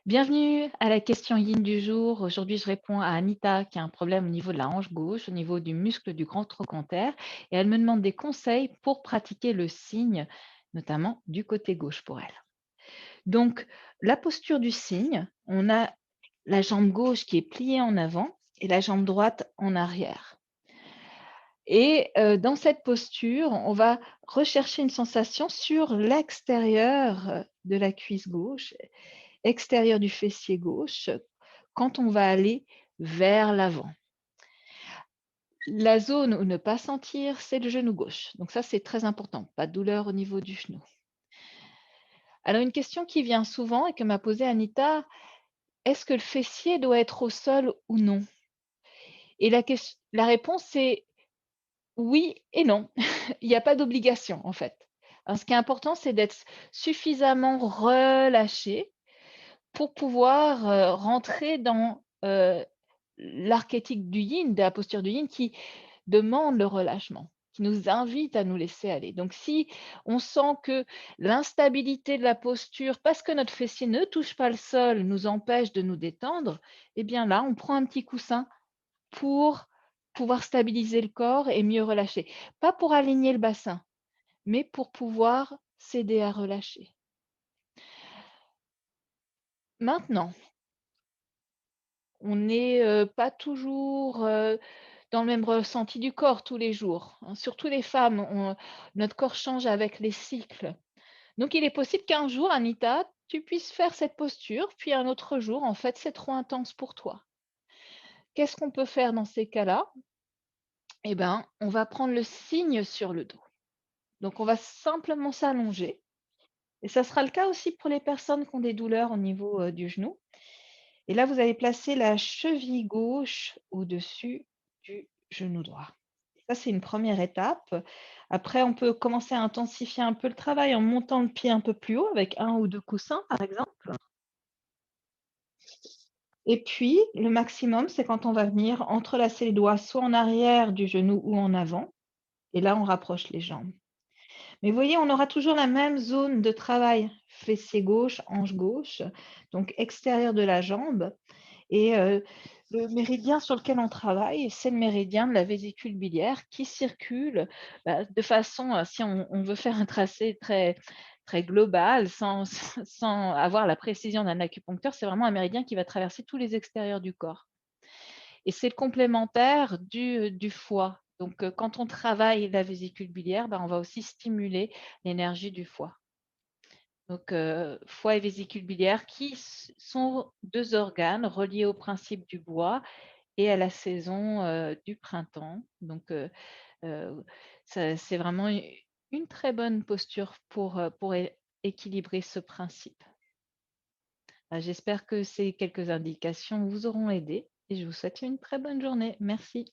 Bienvenue à la question Yin du jour. Aujourd'hui, je réponds à Anita qui a un problème au niveau de la hanche gauche, au niveau du muscle du grand trochanter, et elle me demande des conseils pour pratiquer le cygne, notamment du côté gauche pour elle. Donc, la posture du cygne, on a la jambe gauche qui est pliée en avant et la jambe droite en arrière. Et dans cette posture, on va rechercher une sensation sur l'extérieur de la cuisse gauche, extérieur du fessier gauche, quand on va aller vers l'avant. La zone où ne pas sentir, c'est le genou gauche. Donc ça, c'est très important. Pas de douleur au niveau du genou. Alors une question qui vient souvent et que m'a posée Anita, est-ce que le fessier doit être au sol ou non? Et la réponse est oui et non. Il n'y a pas d'obligation en fait. Alors, ce qui est important, c'est d'être suffisamment relâché pour pouvoir, rentrer dans, l'archétype du yin, de la posture du yin qui demande le relâchement, qui nous invite à nous laisser aller. Donc si on sent que l'instabilité de la posture, parce que notre fessier ne touche pas le sol, nous empêche de nous détendre, eh bien là, on prend un petit coussin pour pouvoir stabiliser le corps et mieux relâcher. Pas pour aligner le bassin, mais pour pouvoir s'aider à relâcher. Maintenant, on n'est, pas toujours, dans le même ressenti du corps tous les jours, hein. Surtout les femmes, notre corps change avec les cycles. Donc il est possible qu'un jour, Anita, tu puisses faire cette posture, puis un autre jour, en fait, c'est trop intense pour toi. Qu'est-ce qu'on peut faire dans ces cas-là? Eh ben, on va prendre le cygne sur le dos. Donc on va simplement s'allonger et ça sera le cas aussi pour les personnes qui ont des douleurs au niveau, du genou. Et là, vous allez placer la cheville gauche au-dessus du genou droit. Ça, c'est une première étape. Après, on peut commencer à intensifier un peu le travail en montant le pied un peu plus haut avec un ou 2 coussins, par exemple. Et puis, le maximum, c'est quand on va venir entrelacer les doigts soit en arrière du genou ou en avant. Et là, on rapproche les jambes. Mais vous voyez, on aura toujours la même zone de travail, fessier gauche, hanche gauche, donc extérieur de la jambe. Et le méridien sur lequel on travaille, c'est le méridien de la vésicule biliaire qui circule, de façon, si on veut faire un tracé très, très global, sans sans avoir la précision d'un acupuncteur, c'est vraiment un méridien qui va traverser tous les extérieurs du corps. Et c'est le complémentaire du foie. Donc quand on travaille la vésicule biliaire, on va aussi stimuler l'énergie du foie. Donc, foie et vésicule biliaire qui sont 2 organes reliés au principe du bois et à la saison, du printemps. Donc, ça c'est vraiment une très bonne posture pour équilibrer ce principe. J'espère que ces quelques indications vous auront aidé et je vous souhaite une très bonne journée. Merci.